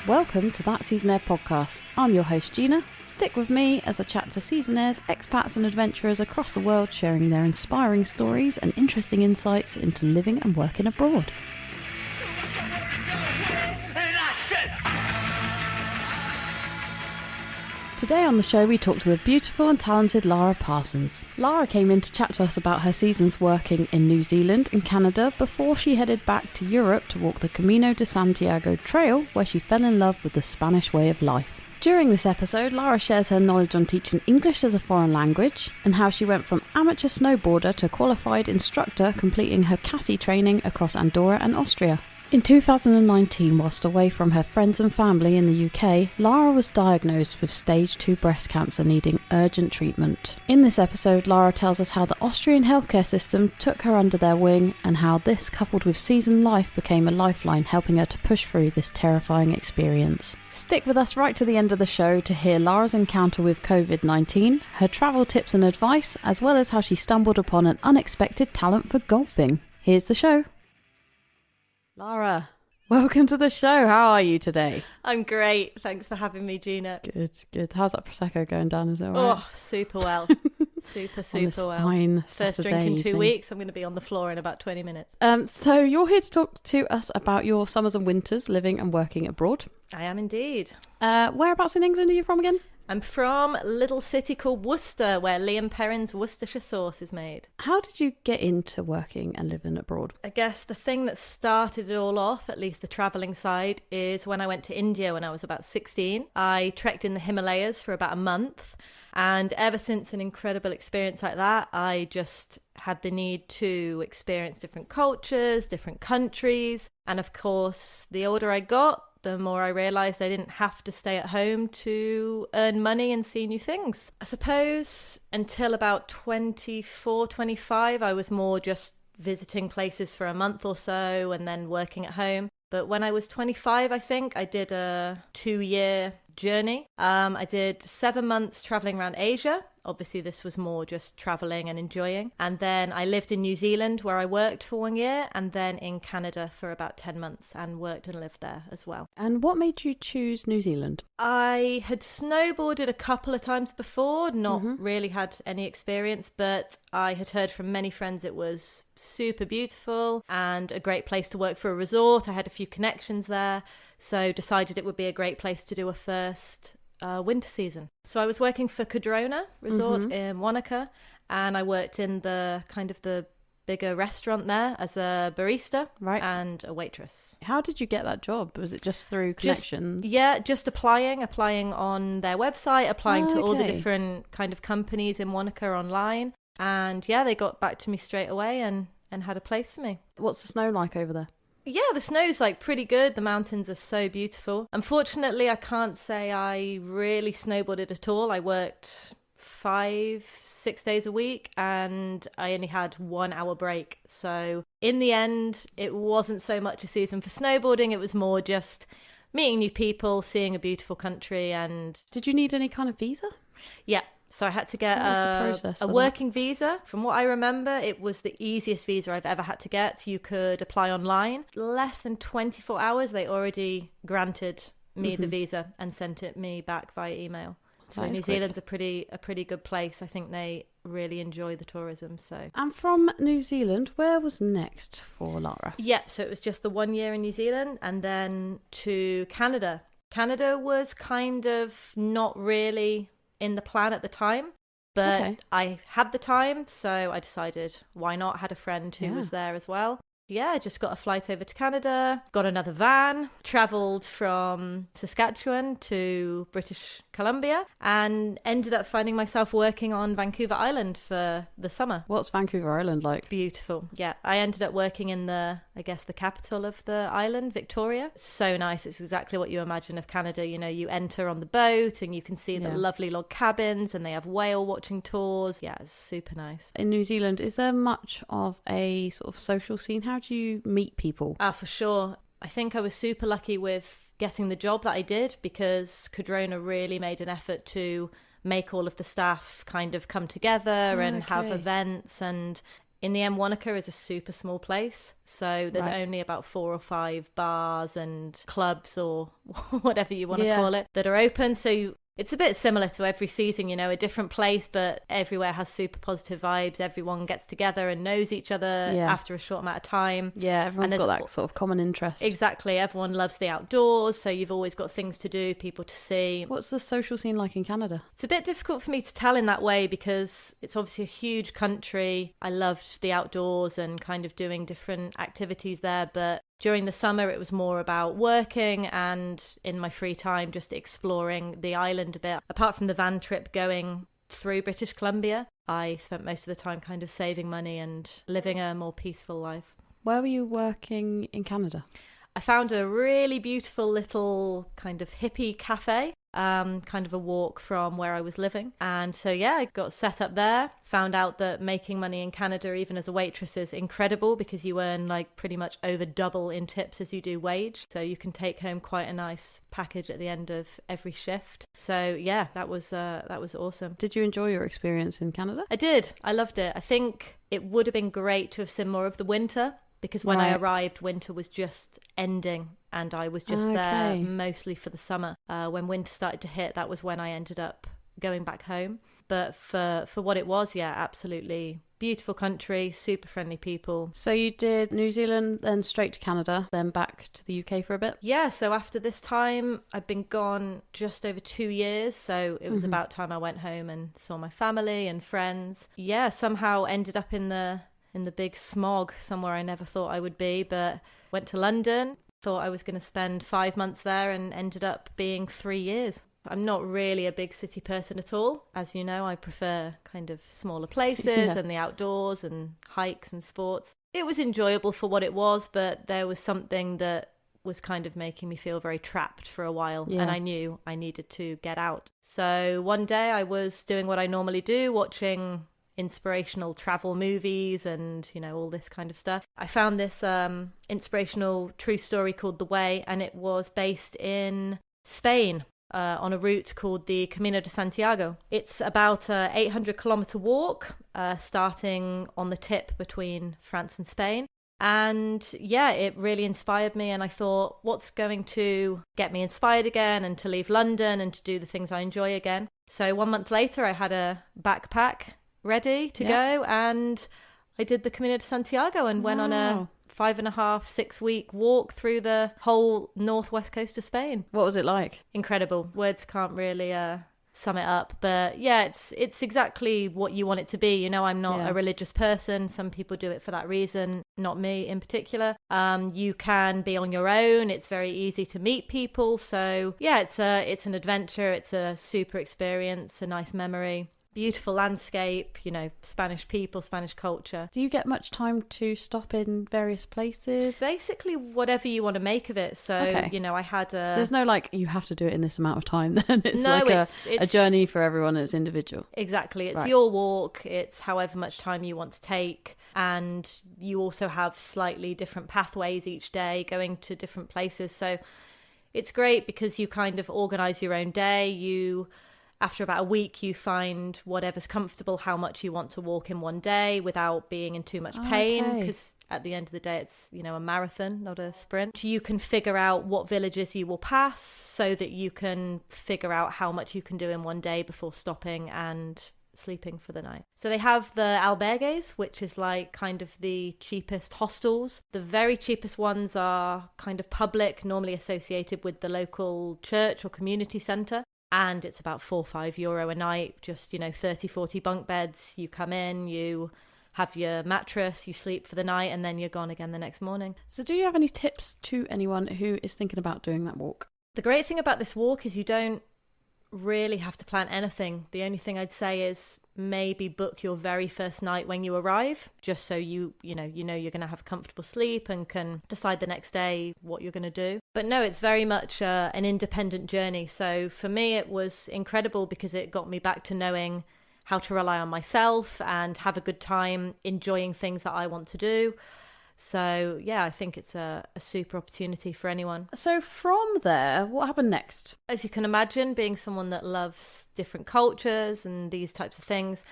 Welcome to That Seasonaire podcast. I'm your host Gina. Stick with me as I chat to Seasonaires, expats and adventurers across the world sharing their inspiring stories and interesting insights into living and working abroad. Today on the show we talk to the beautiful and talented Lara Parsons. Lara came in to chat to us about her seasons working in New Zealand and Canada before she headed back to Europe to walk the Camino de Santiago trail, where she fell in love with the Spanish way of life. During this episode, Lara shares her knowledge on teaching English as a foreign language and how she went from amateur snowboarder to qualified instructor, completing her CASI training across Andorra and Austria. In 2019, whilst away from her friends and family in the UK, Lara was diagnosed with stage 2 breast cancer needing urgent treatment. In this episode, Lara tells us how the Austrian healthcare system took her under their wing and how this, coupled with seasoned life, became a lifeline helping her to push through this terrifying experience. Stick with us right to the end of the show to hear Lara's encounter with COVID-19, her travel tips and advice, as well as how she stumbled upon an unexpected talent for golfing. Here's the show. Lara, welcome to the show. How are you today? I'm great. Thanks for having me, Gina. Good. How's that Prosecco going down? Is it all right? Oh, super well. super well. Fine First drink in 2 weeks. I'm going to be on the floor in about 20 minutes. So you're here to talk to us about your summers and winters living and working abroad. I am indeed. Whereabouts in England are you from again? I'm from a little city called Worcester, where Liam Perrin's Worcestershire sauce is made. How did you get into working and living abroad? I guess the thing that started it all off, at least the travelling side, is when I went to India when I was about 16. I trekked in the Himalayas for about a month. And ever since an incredible experience like that, I just had the need to experience different cultures, different countries. And of course, the older I got, the more I realised I didn't have to stay at home to earn money and see new things. I suppose until about 24, 25, I was more just visiting places for a month or so and then working at home. But when I was 25, I think, I did a 2-year journey. I did 7 months travelling around Asia. Obviously, this was more just travelling and enjoying. And then I lived in New Zealand, where I worked for 1 year, and then in Canada for about 10 months and worked and lived there as well. And what made you choose New Zealand? I had snowboarded a couple of times before, not really had any experience, but I had heard from many friends it was super beautiful and a great place to work for a resort. I had a few connections there, so decided it would be a great place to do a first winter season. So I was working for Cadrona Resort in Wanaka, and I worked in the kind of the bigger restaurant there as a barista and a waitress. How did you get that job? Was it just through connections? Just applying on their website, applying to all the different kind of companies in Wanaka online. And yeah, they got back to me straight away and had a place for me. What's the snow like over there? Yeah, the snow's like pretty good. The mountains are so beautiful. Unfortunately, I can't say I really snowboarded at all. I worked 5-6 days a week and I only had 1 hour break. So in the end, it wasn't so much a season for snowboarding. It was more just meeting new people, seeing a beautiful country. And did you need any kind of visa? Yeah. So I had to get a working visa. From what I remember, it was the easiest visa I've ever had to get. You could apply online. Less than 24 hours, they already granted me the visa and sent it me back via email. So New Zealand's a pretty good place. I think they really enjoy the tourism. So. And from New Zealand, where was next for Lara? Yeah, so it was just the 1 year in New Zealand and then to Canada. Canada was kind of not really in the plan at the time, but I had the time, so I decided why not. Had a friend who was there as well. Yeah, just got a flight over to Canada, got another van, travelled from Saskatchewan to British Columbia, and ended up finding myself working on Vancouver Island for the summer. What's Vancouver Island like? Beautiful. Yeah, I ended up working in the capital of the island, Victoria. So nice. It's exactly what you imagine of Canada. You know, you enter on the boat and you can see the lovely log cabins and they have whale watching tours. Yeah, it's super nice. In New Zealand, is there much of a sort of social scene? How do you meet people? For sure. I think I was super lucky with getting the job that I did because Cadrona really made an effort to make all of the staff kind of come together and have events, and in the Monica is a super small place. So there's Right. only about 4 or 5 bars and clubs or whatever you want to Yeah. call it that are open. So it's a bit similar to every season, a different place, but everywhere has super positive vibes. Everyone gets together and knows each other Yeah. after a short amount of time. Yeah, everyone's And got there's- that sort of common interest. Exactly. Everyone loves the outdoors. So you've always got things to do, people to see. What's the social scene like in Canada? It's a bit difficult for me to tell in that way because it's obviously a huge country. I loved the outdoors and kind of doing different activities there, but during the summer it was more about working and in my free time just exploring the island a bit. Apart from the van trip going through British Columbia, I spent most of the time kind of saving money and living a more peaceful life. Where were you working in Canada? I found a really beautiful little kind of hippie cafe, kind of a walk from where I was living. And so, yeah, I got set up there, found out that making money in Canada, even as a waitress, is incredible because you earn like pretty much over double in tips as you do wage. So you can take home quite a nice package at the end of every shift. So, yeah, that was awesome. Did you enjoy your experience in Canada? I did. I loved it. I think it would have been great to have seen more of the winter. Because when I Right. arrived, winter was just ending and I was just there mostly for the summer. When winter started to hit, that was when I ended up going back home. But for what it was, yeah, absolutely beautiful country, super friendly people. So you did New Zealand, then straight to Canada, then back to the UK for a bit? Yeah, so after this time, I'd been gone just over 2 years. So it was about time I went home and saw my family and friends. Yeah, somehow ended up in the big smog, somewhere I never thought I would be, but went to London, thought I was going to spend 5 months there and ended up being 3 years. I'm not really a big city person at all. As you know, I prefer kind of smaller places and the outdoors and hikes and sports. It was enjoyable for what it was, but there was something that was kind of making me feel very trapped for a while. And I knew I needed to get out. So one day I was doing what I normally do, watching inspirational travel movies and all this kind of stuff. I found this inspirational true story called The Way, and it was based in Spain on a route called the Camino de Santiago. It's about a 800-kilometer walk starting on the tip between France and Spain. And yeah, it really inspired me, and I thought, what's going to get me inspired again and to leave London and to do the things I enjoy again? So 1 month later I had a backpack ready to go, and I did the Camino de Santiago and went on a 5.5-6 week walk through the whole northwest coast of Spain. What was it like? Incredible. Words can't really sum it up, but yeah, it's exactly what you want it to be. I'm not a religious person. Some people do it for that reason, not me in particular. You can be on your own. It's very easy to meet people. So yeah, it's an adventure. It's a super experience, a nice memory. Beautiful landscape, Spanish people, Spanish culture. Do you get much time to stop in various places? Basically, whatever you want to make of it. So, I had a... There's no you have to do it in this amount of time then. It's no, like it's a journey for everyone as individual. Exactly. It's Right. your walk. It's however much time you want to take. And you also have slightly different pathways each day going to different places. So it's great because you kind of organize your own day. After about a week, you find whatever's comfortable, how much you want to walk in one day without being in too much pain. Because at the end of the day, it's, a marathon, not a sprint. You can figure out what villages you will pass so that you can figure out how much you can do in one day before stopping and sleeping for the night. So they have the albergues, which is like kind of the cheapest hostels. The very cheapest ones are kind of public, normally associated with the local church or community centre. And it's about €4 or €5 a night, just, 30, 40 bunk beds. You come in, you have your mattress, you sleep for the night, and then you're gone again the next morning. So do you have any tips to anyone who is thinking about doing that walk? The great thing about this walk is you don't really have to plan anything. The only thing I'd say is maybe book your very first night when you arrive, just so you know you're going to have a comfortable sleep and can decide the next day what you're going to do. But no, it's very much an independent journey. So for me, it was incredible because it got me back to knowing how to rely on myself and have a good time enjoying things that I want to do. So yeah, I think it's a super opportunity for anyone. So from there, what happened next? As you can imagine, being someone that loves different cultures and these types of things,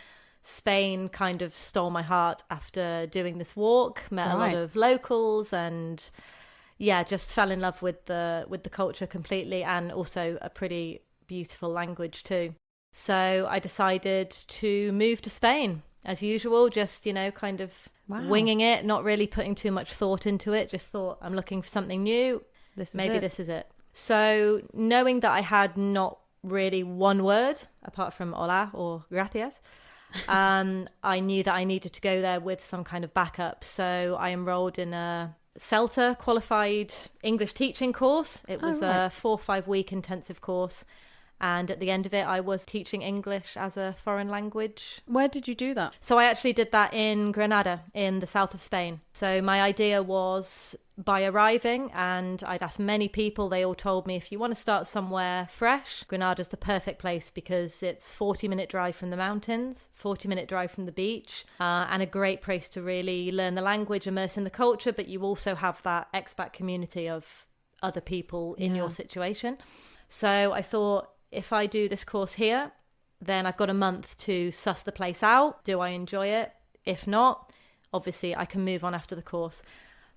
Spain kind of stole my heart after doing this walk. Met a lot of locals, and yeah, just fell in love with the culture completely, and also a pretty beautiful language too. So I decided to move to Spain as usual, just, you know, kind of winging it, not really putting too much thought into it. Just thought, I'm looking for something new. This is it. So knowing that I had not really one word apart from hola or gracias, I knew that I needed to go there with some kind of backup. So I enrolled in a CELTA qualified English teaching course. It was a 4 or 5 week intensive course. And at the end of it, I was teaching English as a foreign language. Where did you do that? So I actually did that in Granada, in the south of Spain. So my idea was, by arriving, and I'd asked many people, they all told me, if you want to start somewhere fresh, Granada's the perfect place because it's 40-minute drive from the mountains, 40-minute drive from the beach, and a great place to really learn the language, immerse in the culture, but you also have that expat community of other people in your situation. So I thought, if I do this course here, then I've got a month to suss the place out. Do I enjoy it? If not, obviously I can move on after the course.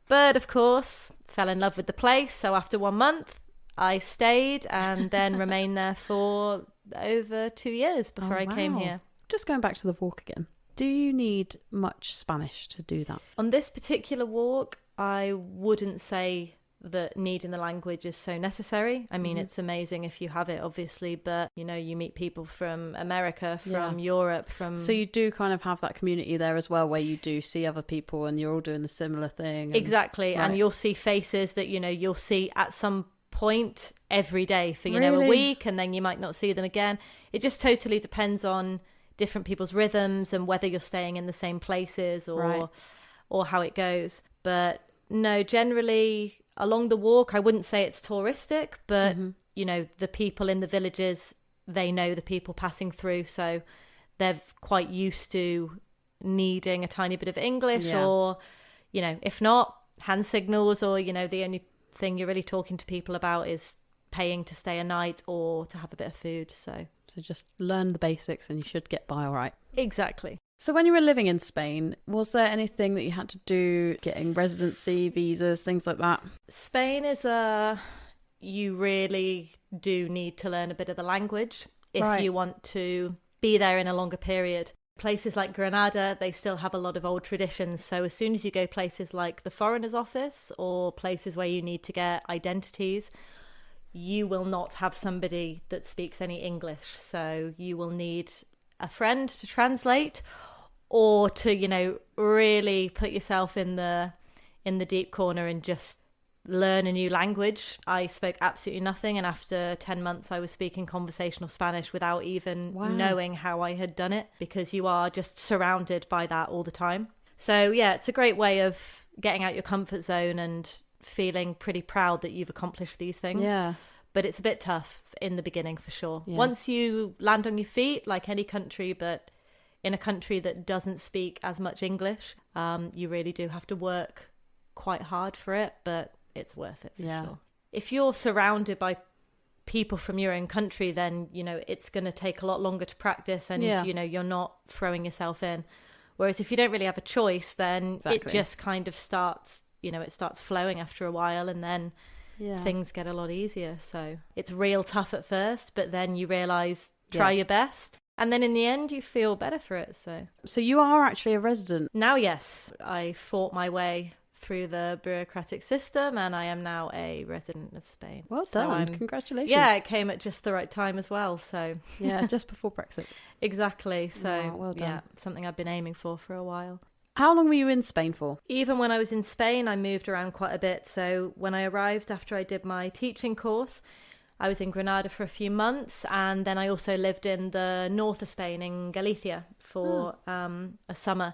But of course, fell in love with the place. So after 1 month, I stayed and then remained there for over 2 years before I came here. Just going back to the walk again. Do you need much Spanish to do that? On this particular walk, I wouldn't say that needing the language is so necessary. I mean, it's amazing if you have it, obviously, but you know, you meet people from America, from Europe, from... So you do kind of have that community there as well, where you do see other people and you're all doing the similar thing. Exactly. And you'll see faces that, you know, you'll see at some point every day for, you know, a week, and then you might not see them again. It just totally depends on different people's rhythms and whether you're staying in the same places or how it goes. But no, generally along the walk, I wouldn't say it's touristic, but you know, the people in the villages, they know the people passing through, so they're quite used to needing a tiny bit of English, or, you know, if not, hand signals, or, you know, the only thing you're really talking to people about is paying to stay a night or to have a bit of food. So just learn the basics and you should get by all right. Exactly. So when you were living in Spain, was there anything that you had to do, getting residency, visas, things like that? Spain is you really do need to learn a bit of the language if you want to be there in a longer period. Places like Granada, they still have a lot of old traditions. So as soon as you go places like the Foreigners Office or places where you need to get identities, you will not have somebody that speaks any English. So you will need a friend to translate, or to, you know, really put yourself in the deep corner and just learn a new language. I spoke absolutely nothing, and after 10 months I was speaking conversational Spanish without even knowing how I had done it, because you are just surrounded by that all the time. So yeah, it's a great way of getting out your comfort zone and feeling pretty proud that you've accomplished these things. Yeah. But it's a bit tough in the beginning for sure. Yeah. Once you land on your feet, like any country, but in a country that doesn't speak as much English, you really do have to work quite hard for it, but it's worth it for sure. If you're surrounded by people from your own country, then, you know, it's going to take a lot longer to practice, and, you know, you're not throwing yourself in. Whereas if you don't really have a choice, then it just kind of starts, you know, it starts flowing after a while, and then things get a lot easier. So it's real tough at first, but then you realise, try your best. And then in the end, you feel better for it. So you are actually a resident? Now, yes. I fought my way through the bureaucratic system, and I am now a resident of Spain. Well done. Congratulations. Yeah, it came at just the right time as well. So yeah, just before Brexit. Exactly. So well done. Yeah, something I've been aiming for a while. How long were you in Spain for? Even when I was in Spain, I moved around quite a bit. So when I arrived after I did my teaching course, I was in Granada for a few months, and then I also lived in the north of Spain, in Galicia, for a summer.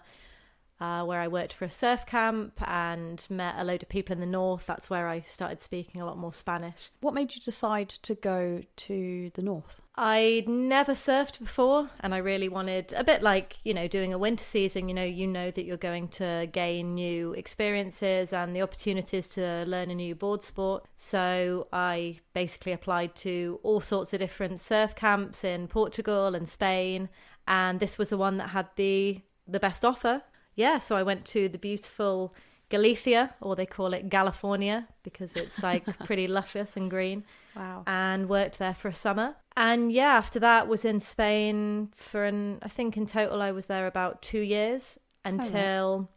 where I worked for a surf camp and met a load of people in the north. That's where I started speaking a lot more Spanish. What made you decide to go to the north? I'd never surfed before, and I really wanted, a bit like, doing a winter season, you know that you're going to gain new experiences and the opportunities to learn a new board sport. So I basically applied to all sorts of different surf camps in Portugal and Spain, and this was the one that had the best offer. Yeah, so I went to the beautiful Galicia, or they call it California, because it's like pretty luscious and green. Wow. And worked there for a summer. And yeah, after that was in Spain for I think in total I was there about 2 years, until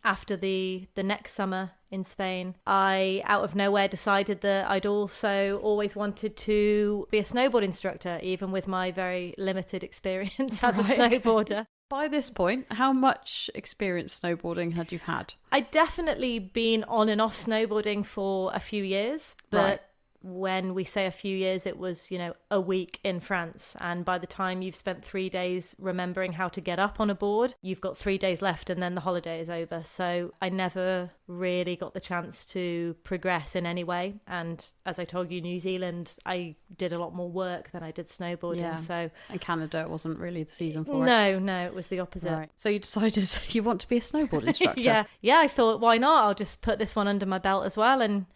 after the next summer in Spain, I out of nowhere decided that I'd also always wanted to be a snowboard instructor, even with my very limited experience as a snowboarder. By this point, how much experience snowboarding had you had? I'd definitely been on and off snowboarding for a few years, but when we say a few years, it was, a week in France. And by the time you've spent 3 days remembering how to get up on a board, you've got 3 days left and then the holiday is over. So I never really got the chance to progress in any way. And as I told you, New Zealand, I did a lot more work than I did snowboarding. Yeah. So and Canada wasn't really the season for it. No, it was the opposite. Right. So you decided you want to be a snowboard instructor. Yeah, I thought, why not? I'll just put this one under my belt as well and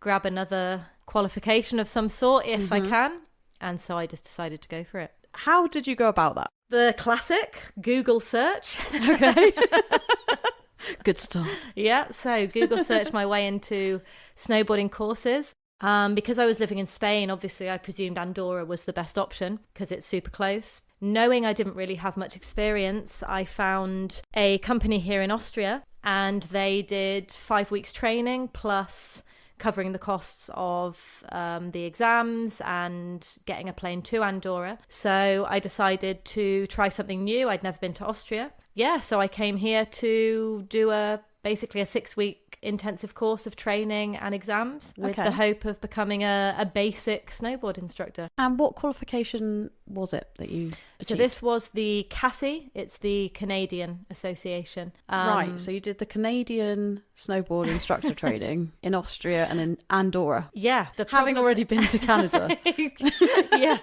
grab another qualification of some sort if I can. And so I just decided to go for it. How did you go about that? The classic Google search. Okay. Good start. Yeah, so Google searched my way into snowboarding courses. Because I was living in Spain, obviously I presumed Andorra was the best option because it's super close. Knowing I didn't really have much experience, I found a company here in Austria, and they did 5 weeks training plus covering the costs of the exams and getting a plane to Andorra. So I decided to try something new. I'd never been to Austria. Yeah, so I came here to do basically a 6-week intensive course of training and exams with the hope of becoming a basic snowboard instructor. And what qualification was it that you achieved? So this was the CASI. It's the Canadian Association. Right, so you did the Canadian snowboard instructor training in Austria and in Andorra. Yeah. Having already been to Canada. Yeah.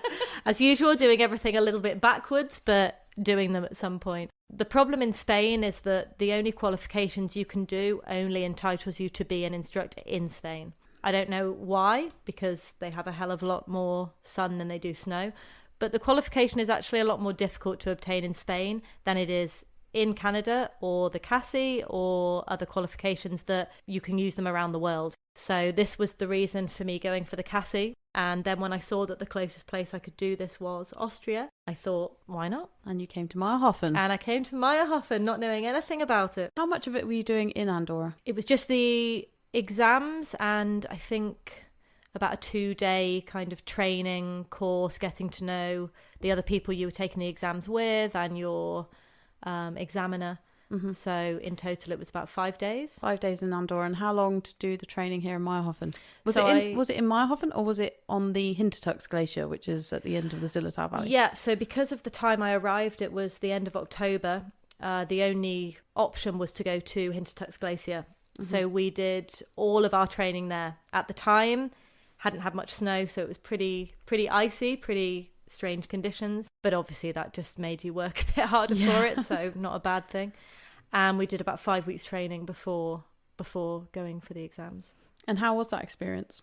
As usual, doing everything a little bit backwards, but doing them at some point. The problem in Spain is that the only qualifications you can do only entitles you to be an instructor in Spain. I don't know why, because they have a hell of a lot more sun than they do snow, but the qualification is actually a lot more difficult to obtain in Spain than it is in Canada or the CASI or other qualifications that you can use them around the world. So this was the reason for me going for the CASI. And then when I saw that the closest place I could do this was Austria, I thought, why not? And you came to Meyerhofen. And I came to Meyerhofen, not knowing anything about it. How much of it were you doing in Andorra? It was just the exams and I think about a 2-day kind of training course, getting to know the other people you were taking the exams with and your examiner. Mm-hmm. So in total it was about 5 days. 5 days in Andorra. And how long to do the training here in Meyerhofen? Was it in Meyerhofen or was it on the Hintertux Glacier, which is at the end of the Zillertal Valley? Yeah, so because of the time I arrived, it was the end of October. The only option was to go to Hintertux Glacier. Mm-hmm. So we did all of our training there. At the time, hadn't had much snow, so it was pretty icy, pretty strange conditions. But obviously that just made you work a bit harder for it, so not a bad thing. And we did about 5 weeks training before going for the exams. And how was that experience?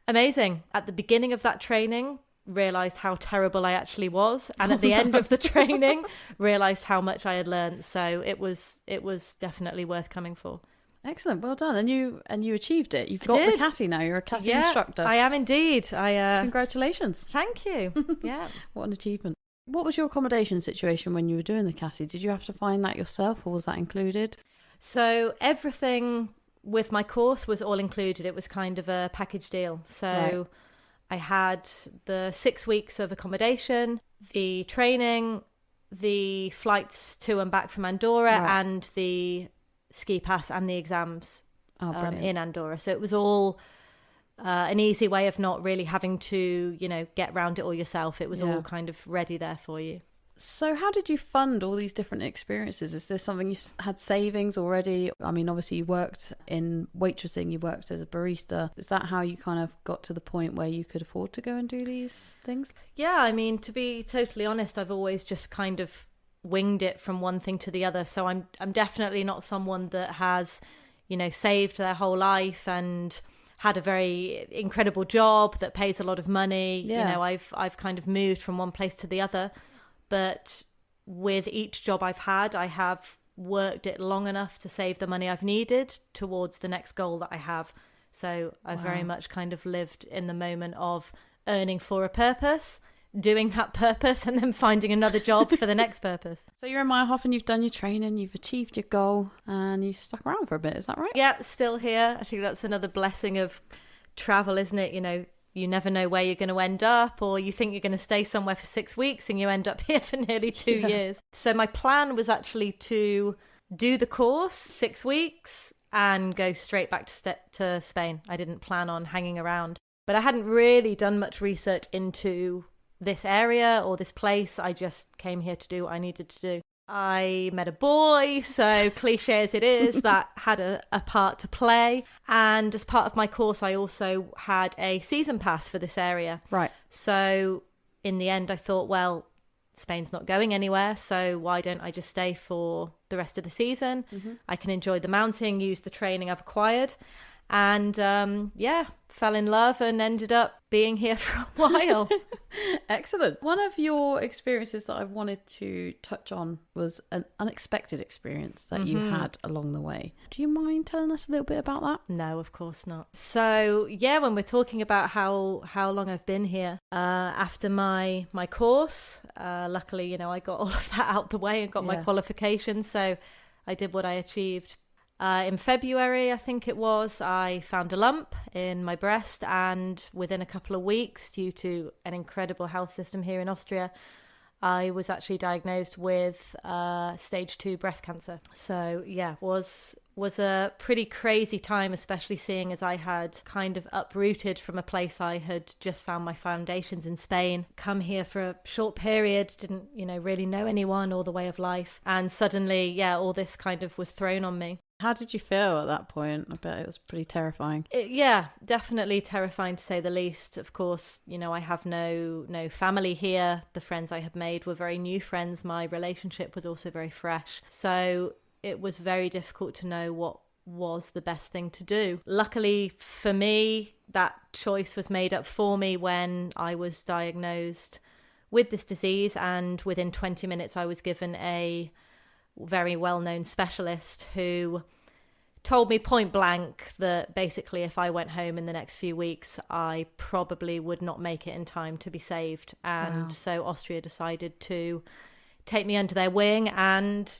Amazing. At the beginning of that training, realised how terrible I actually was. And at the end of the training, realised how much I had learned. So it was definitely worth coming for. Excellent. Well done. And you achieved it. You've got the CASI now. You're a CASI instructor. I am indeed. Congratulations. Thank you. Yeah. What an achievement. What was your accommodation situation when you were doing the CASI? Did you have to find that yourself or was that included? So everything with my course was all included. It was kind of a package deal. So I had the 6 weeks of accommodation, the training, the flights to and back from Andorra, and the ski pass and the exams in Andorra. So it was all an easy way of not really having to, get around it all yourself. It was all kind of ready there for you. So how did you fund all these different experiences? Is this something you had savings already? I mean, obviously you worked in waitressing, you worked as a barista. Is that how you kind of got to the point where you could afford to go and do these things? Yeah, I mean, to be totally honest, I've always just kind of winged it from one thing to the other. So I'm definitely not someone that has, saved their whole life and had a very incredible job that pays a lot of money. Yeah. I've kind of moved from one place to the other, but with each job I've had, I have worked it long enough to save the money I've needed towards the next goal that I have. So I've very much kind of lived in the moment of earning for a purpose, doing that purpose, and then finding another job for the next purpose. So you're in Mile Half and you've done your training, you've achieved your goal, and you stuck around for a bit, is that right? Yeah, still here. I think that's another blessing of travel, isn't it? You never know where you're going to end up, or you think you're going to stay somewhere for 6 weeks and you end up here for nearly 2 years. So my plan was actually to do the course 6 weeks and go straight back to Spain. I didn't plan on hanging around, but I hadn't really done much research into this area or this place. I just came here to do what I needed to do. I met a boy, so cliche as it is, that had a part to play. And as part of my course, I also had a season pass for this area. Right. So in the end, I thought, well, Spain's not going anywhere, so why don't I just stay for the rest of the season? Mm-hmm. I can enjoy the mounting, use the training I've acquired. And fell in love and ended up being here for a while. Excellent. One of your experiences that I wanted to touch on was an unexpected experience that you had along the way. Do you mind telling us a little bit about that? No, of course not. So when we're talking about how long I've been here, after my course, luckily, I got all of that out the way and got my qualifications. So I did what I achieved. In February, I think it was, I found a lump in my breast, and within a couple of weeks, due to an incredible health system here in Austria, I was actually diagnosed with stage 2 breast cancer. So was a pretty crazy time, especially seeing as I had kind of uprooted from a place I had just found my foundations in Spain, come here for a short period, didn't really know anyone or the way of life, and suddenly all this kind of was thrown on me. How did you feel at that point? I bet it was pretty terrifying. Definitely terrifying to say the least. Of course, I have no family here. The friends I had made were very new friends. My relationship was also very fresh. So it was very difficult to know what was the best thing to do. Luckily for me, that choice was made up for me when I was diagnosed with this disease, and within 20 minutes I was given a very well-known specialist who told me point blank that basically if I went home in the next few weeks, I probably would not make it in time to be saved. And so Austria decided to take me under their wing and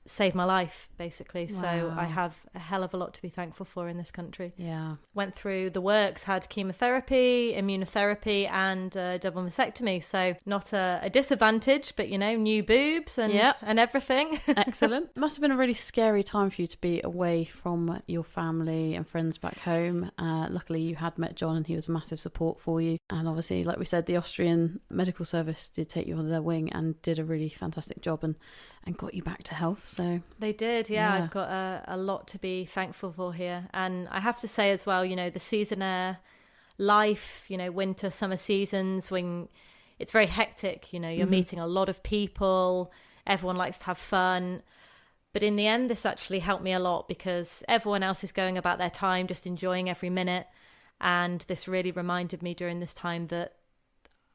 save my life, basically. Wow. So I have a hell of a lot to be thankful for in this country. Yeah. Went through the works, had chemotherapy, immunotherapy, and double mastectomy. So not a disadvantage, but new boobs and everything. Excellent. It must have been a really scary time for you to be away from your family and friends back home. Luckily you had met John and he was a massive support for you. And obviously, like we said, the Austrian medical service did take you under their wing and did a really fantastic job and got you back to health. So they did. I've got a lot to be thankful for here. And I have to say as well, the Seasonaire life, winter, summer seasons, when it's very hectic, you're meeting a lot of people, everyone likes to have fun. But in the end, this actually helped me a lot because everyone else is going about their time, just enjoying every minute. And this really reminded me during this time that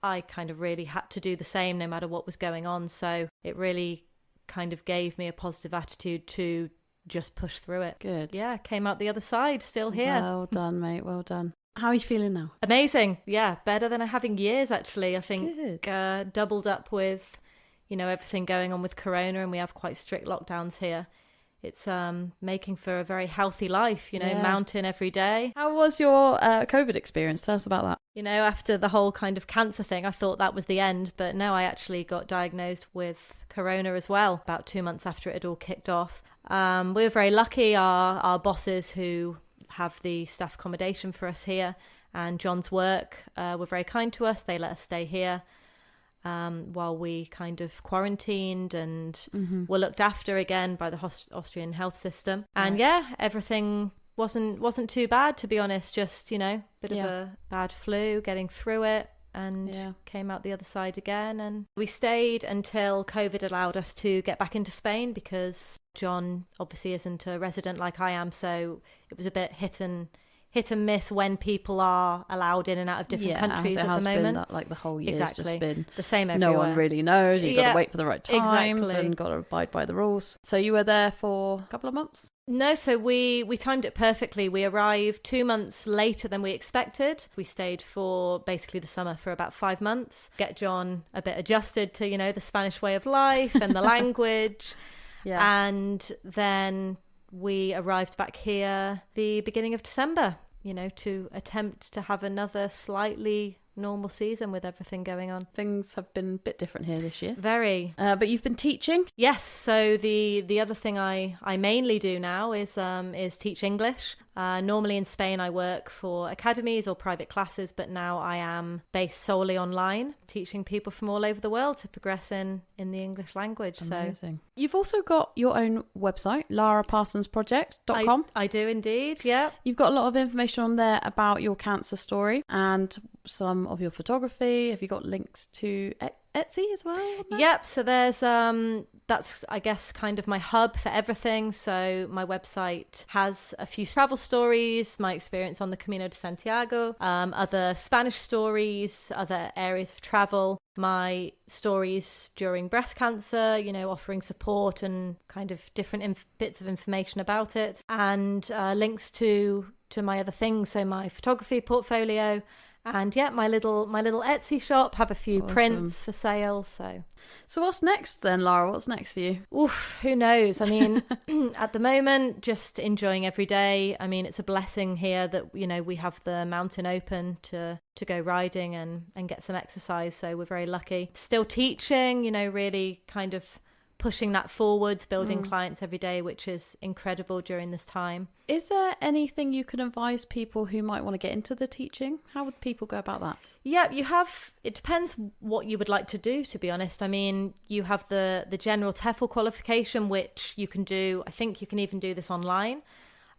I kind of really had to do the same no matter what was going on. So it really kind of gave me a positive attitude to just push through it. Good. Yeah, came out the other side, still here. Well done, mate. Well done. How are you feeling now? Amazing. Yeah, better than I have in years, actually. I think doubled up with, everything going on with Corona, and we have quite strict lockdowns here. It's making for a very healthy life, mountain every day. How was your COVID experience? Tell us about that. After the whole kind of cancer thing, I thought that was the end. But no, I actually got diagnosed with Corona as well, about 2 months after it had all kicked off. We were very lucky. Our bosses who have the staff accommodation for us here and John's work were very kind to us. They let us stay here. while we kind of quarantined and were looked after again by the Austrian health system. And everything wasn't too bad, to be honest. Just, bit of a bad flu, getting through it, and came out the other side again. And we stayed until COVID allowed us to get back into Spain, because John obviously isn't a resident like I am, so it was a bit hit and miss when people are allowed in and out of different countries at the moment. Been that, like, the whole year's just been the same everywhere. No one really knows. You've got to wait for the right times and got to abide by the rules. So you were there for a couple of months? No, so we timed it perfectly. We arrived 2 months later than we expected. We stayed for basically the summer for about 5 months. Get John a bit adjusted to, the Spanish way of life and the language. And then we arrived back here the beginning of December, to attempt to have another slightly normal season with everything going on. Things have been a bit different here this year. Very. But you've been teaching? Yes. So the other thing I mainly do now is teach English. Normally in Spain I work for academies or private classes, but now I am based solely online, teaching people from all over the world to progress in the English language. Amazing. So you've also got your own website, laraparsonsproject.com. I do indeed, yeah. You've got a lot of information on there about your cancer story and some of your photography. Have you got links to Etsy as well? Yep. So there's that's, I guess, kind of my hub for everything. So my website has a few travel stories, my experience on the Camino de Santiago, other Spanish stories, other areas of travel, my stories during breast cancer, offering support and kind of different bits of information about it, and links to my other things. So my photography portfolio. And my little Etsy shop, have a few prints for sale. So what's next then, Lara? What's next for you? Oof, who knows? I mean, at the moment, just enjoying every day. I mean, it's a blessing here that, we have the mountain open to go riding and get some exercise. So we're very lucky. Still teaching, really kind of pushing that forwards, building clients every day, which is incredible during this time. Is there anything you can advise people who might want to get into the teaching? How would people go about that? Yeah, it depends what you would like to do, to be honest. I mean, you have the general TEFL qualification, which you can do. I think you can even do this online.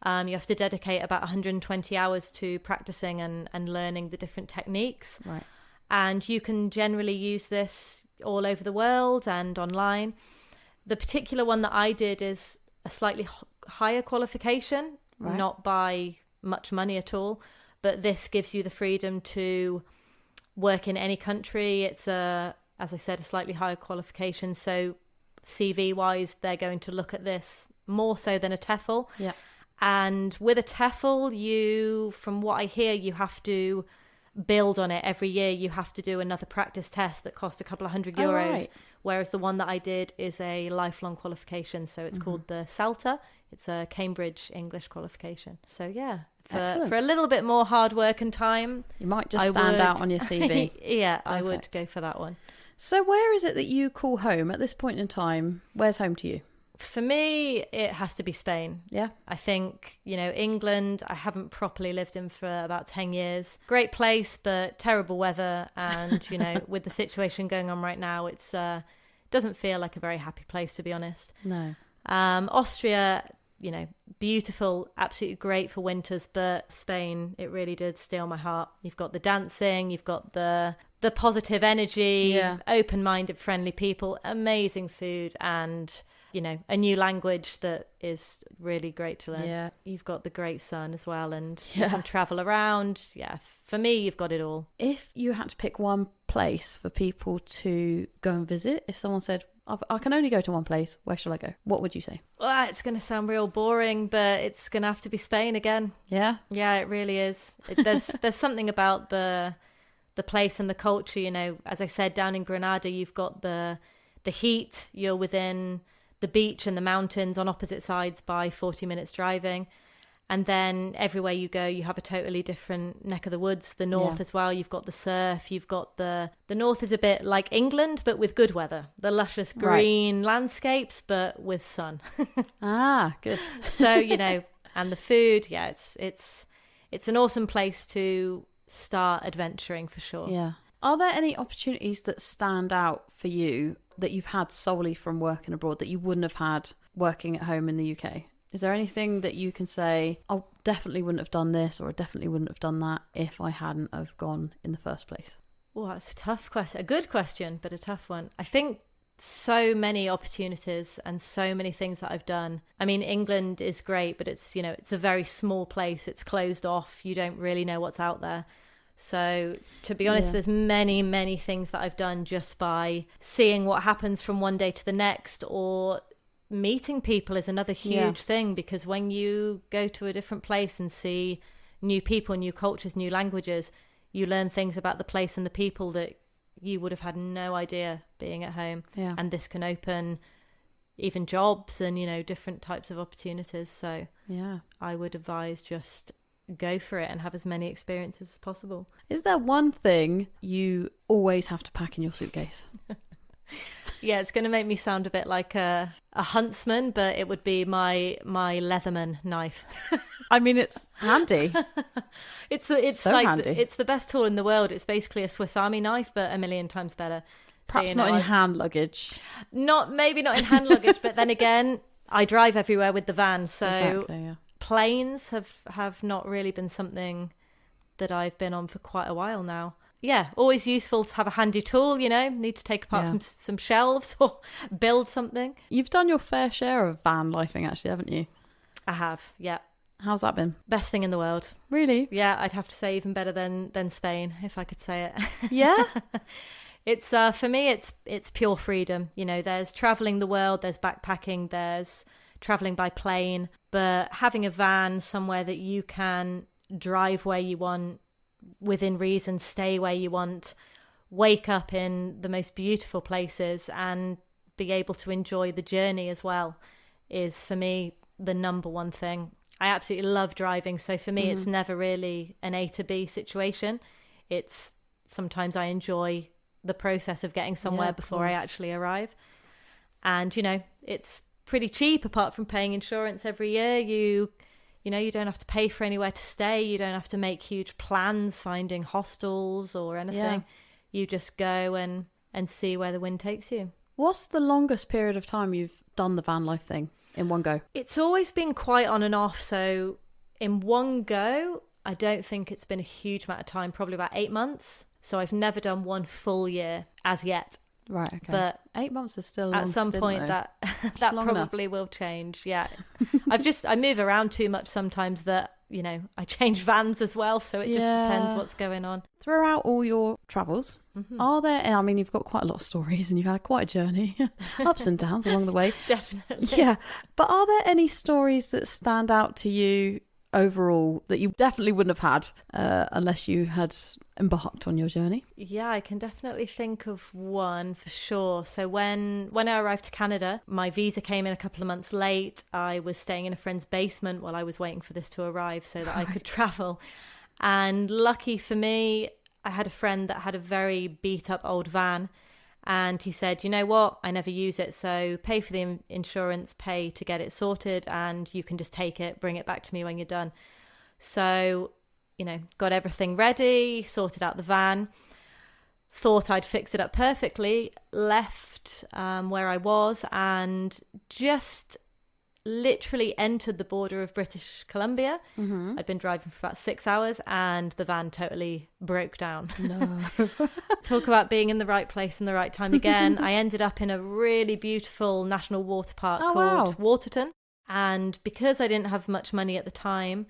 You have to dedicate about 120 hours to practicing and learning the different techniques. Right. And you can generally use this all over the world and online. The particular one that I did is a slightly higher qualification, not by much money at all, but this gives you the freedom to work in any country. It's as I said, a slightly higher qualification. So CV-wise, they're going to look at this more so than a TEFL. Yeah. And with a TEFL, from what I hear, you have to build on it every year. You have to do another practice test that costs a couple of €100. Right. Whereas the one that I did is a lifelong qualification. So it's called the CELTA. It's a Cambridge English qualification. So for a little bit more hard work and time, you might just stand out on your CV. Yeah, perfect. I would go for that one. So where is it that you call home at this point in time? Where's home to you? For me, it has to be Spain. Yeah. I think, England, I haven't properly lived in for about 10 years. Great place, but terrible weather. And, with the situation going on right now, it's doesn't feel like a very happy place, to be honest. No. Austria, beautiful, absolutely great for winters, but Spain, it really did steal my heart. You've got the dancing, you've got the positive energy, open-minded, friendly people, amazing food, and a new language that is really great to learn. Yeah. You've got the great sun as well, and you can travel around. Yeah, for me, you've got it all. If you had to pick one place for people to go and visit, if someone said, I can only go to one place, where shall I go? What would you say? Well, it's going to sound real boring, but it's going to have to be Spain again. Yeah? Yeah, it really is. There's something about the place and the culture. As I said, down in Granada, you've got the heat. You're within the beach and the mountains on opposite sides by 40 minutes driving. And then everywhere you go, you have a totally different neck of the woods. The north as well, you've got the surf, you've got the north is a bit like England, but with good weather. The luscious green landscapes, but with sun. Ah, good. So, and the food, it's an awesome place to start adventuring for sure. Yeah. Are there any opportunities that stand out for you that you've had solely from working abroad that you wouldn't have had working at home in the UK? Is there anything that you can say, I definitely wouldn't have done this or I definitely wouldn't have done that if I hadn't have gone in the first place? Well, that's a tough question. A good question, but a tough one. I think so many opportunities and so many things that I've done. I mean, England is great, but it's, it's a very small place. It's closed off. You don't really know what's out there. So to be honest, there's many, many things that I've done just by seeing what happens from one day to the next, or meeting people is another huge thing, because when you go to a different place and see new people, new cultures, new languages, you learn things about the place and the people that you would have had no idea being at home. Yeah. And this can open even jobs and, different types of opportunities. So I would advise just go for it and have as many experiences as possible. Is there one thing you always have to pack in your suitcase? Yeah, it's going to make me sound a bit like a huntsman, but it would be my Leatherman knife. I mean, it's handy. It's so like handy. It's the best tool in the world. It's basically a Swiss Army knife, but a million times better. Perhaps so, not in hand luggage. Maybe not in hand luggage, but then again, I drive everywhere with the van, so exactly, yeah. Planes have not really been something that I've been on for quite a while now. Yeah, always useful to have a handy tool, need to take apart from some shelves or build something. You've done your fair share of van lifing, actually, haven't you? I have, yeah. How's that been? Best thing in the world. Really? Yeah, I'd have to say even better than Spain, if I could say it. Yeah? It's for me, it's pure freedom. There's traveling the world, there's backpacking, there's traveling by plane, but having a van somewhere that you can drive where you want, within reason, stay where you want, wake up in the most beautiful places and be able to enjoy the journey as well, is for me the number one thing. I absolutely love driving, so for me it's never really an A to B situation. It's sometimes I enjoy the process of getting somewhere before I actually arrive. And it's pretty cheap apart from paying insurance every year. You don't have to pay for anywhere to stay. You don't have to make huge plans finding hostels or anything. Yeah. You just go and see where the wind takes you. What's the longest period of time you've done the van life thing in one go? It's always been quite on and off. So in one go, I don't think it's been a huge amount of time, probably about 8 months. So I've never done one full year as yet. Right, okay. But 8 months is still a long at some stint, point though. that probably will change. Yeah. I move around too much sometimes that, I change vans as well. So it just depends what's going on. Throughout all your travels, are there, I mean, you've got quite a lot of stories and you've had quite a journey, ups and downs along the way. Definitely. Yeah. But are there any stories that stand out to you overall that you definitely wouldn't have had unless you had embarked on your journey? Yeah, I can definitely think of one for sure. So when I arrived to Canada, my visa came in a couple of months late. I was staying in a friend's basement while I was waiting for this to arrive so that I could travel. And lucky for me, I had a friend that had a very beat up old van, and he said, you know what, I never use it, so pay for the insurance, pay to get it sorted, and you can just take it, bring it back to me when you're done. So got everything ready, sorted out the van, thought I'd fix it up perfectly, left where I was, and just literally entered the border of British Columbia. I'd been driving for about 6 hours and the van totally broke down. No. Talk about being in the right place and the right time again. I ended up in a really beautiful national water park called Waterton. And because I didn't have much money at the time,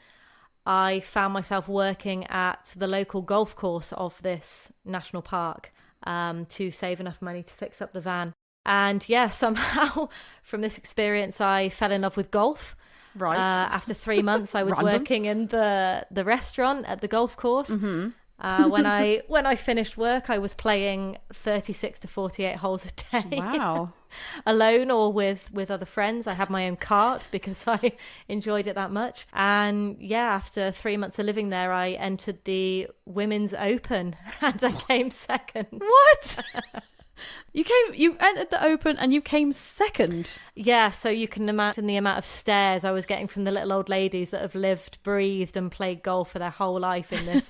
I found myself working at the local golf course of this national park to save enough money to fix up the van. And somehow from this experience, I fell in love with golf. Right. After 3 months, I was working in the restaurant at the golf course. When I finished work, I was playing 36 to 48 holes a day. Wow. Alone or with other friends. I had my own cart because I enjoyed it that much. And after 3 months of living there, I entered the Women's Open and I came second. What? You You entered the Open and you came second. Yeah, so you can imagine the amount of stares I was getting from the little old ladies that have lived, breathed and played golf for their whole life in this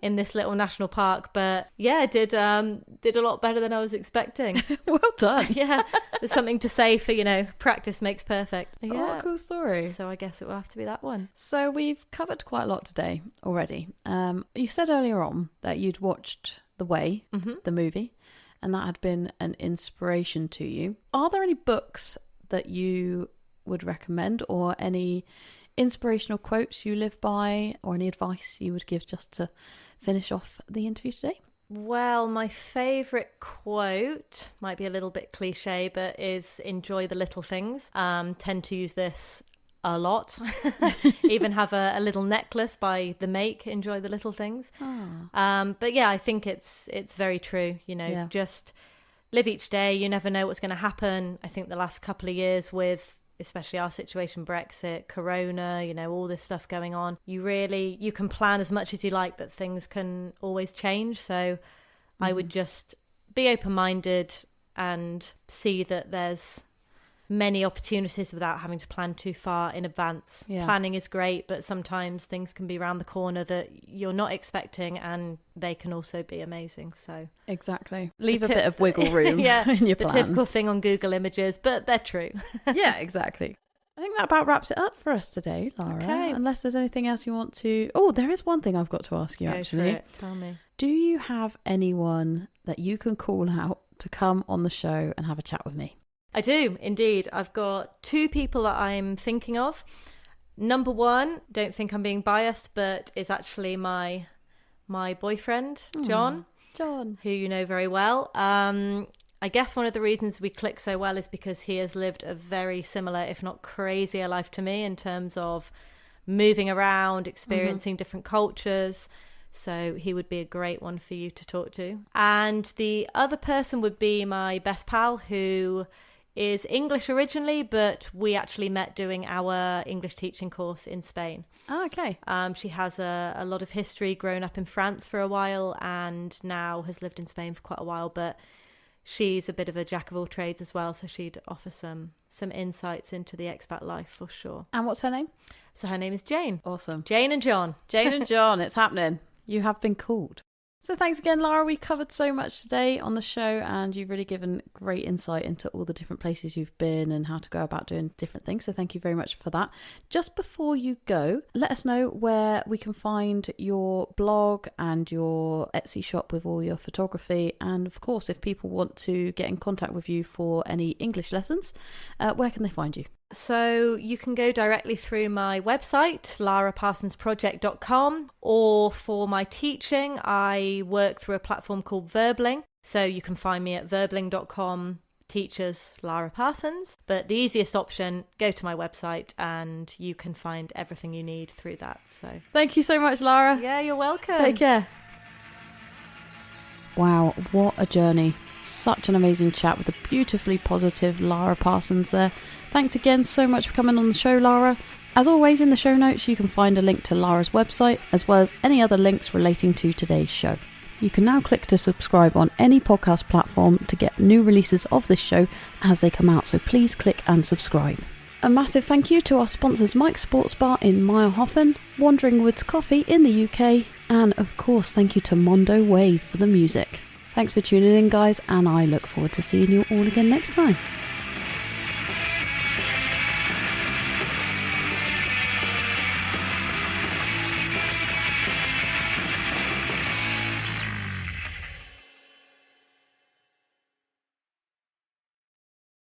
in this little national park. But yeah, did a lot better than I was expecting. Well done. Yeah, there's something to say for, practice makes perfect. Yeah. Oh, cool story. So I guess it will have to be that one. So we've covered quite a lot today already. You said earlier on that you'd watched The Way, the movie, and that had been an inspiration to you. Are there any books that you would recommend, or any inspirational quotes you live by, or any advice you would give just to finish off the interview today? Well, my favourite quote might be a little bit cliche, but is enjoy the little things. Tend to use this a lot. Even have a little necklace by The Make, enjoy the little things. But yeah, I think it's very true. Just live each day. You never know what's going to happen. I think the last couple of years with especially our situation, Brexit, Corona, all this stuff going on, you can plan as much as you like, but things can always change. So I would just be open-minded and see that there's many opportunities without having to plan too far in advance. Yeah. Planning is great, but sometimes things can be around the corner that you're not expecting, and they can also be amazing. So exactly, leave a bit of wiggle room in your plans. The typical thing on Google Images, but they're true. Yeah, exactly. I think that about wraps it up for us today, Lara. Okay. Unless there's anything else you want to... Oh, there is one thing I've got to ask you, actually. For it. Tell me. Do you have anyone that you can call out to come on the show and have a chat with me? I do, indeed. I've got 2 people that I'm thinking of. Number 1, don't think I'm being biased, but is actually my boyfriend, John. John. Who you know very well. I guess one of the reasons we click so well is because he has lived a very similar, if not crazier life to me in terms of moving around, experiencing different cultures. So he would be a great one for you to talk to. And the other person would be my best pal, who is English originally, but we actually met doing our English teaching course in Spain. Oh, okay. She has a lot of history, grown up in France for a while and now has lived in Spain for quite a while, but she's a bit of a jack of all trades as well, so she'd offer some insights into the expat life for sure. And what's her name? So her name is Jane. Awesome. Jane and John. Jane and John, it's happening. You have been called. So thanks again, Lara. We covered so much today on the show, and you've really given great insight into all the different places you've been and how to go about doing different things. So thank you very much for that. Just before you go, let us know where we can find your blog and your Etsy shop with all your photography. And of course, if people want to get in contact with you for any English lessons, where can they find you? So you can go directly through my website, laraparsonsproject.com, or for my teaching, I work through a platform called Verbling. So you can find me at verbling.com, teachers Lara Parsons. But the easiest option, go to my website and you can find everything you need through that. So thank you so much, Lara. Yeah, you're welcome. Take care. Wow, what a journey. Such an amazing chat with the beautifully positive Lara Parsons there. Thanks again so much for coming on the show, Lara. As always, in the show notes, you can find a link to Lara's website, as well as any other links relating to today's show. You can now click to subscribe on any podcast platform to get new releases of this show as they come out, so please click and subscribe. A massive thank you to our sponsors Mike's Sports Bar in Meierhofen, Wandering Woods Coffee in the UK, and of course thank you to Mondo Wave for the music. Thanks for tuning in, guys, and I look forward to seeing you all again next time.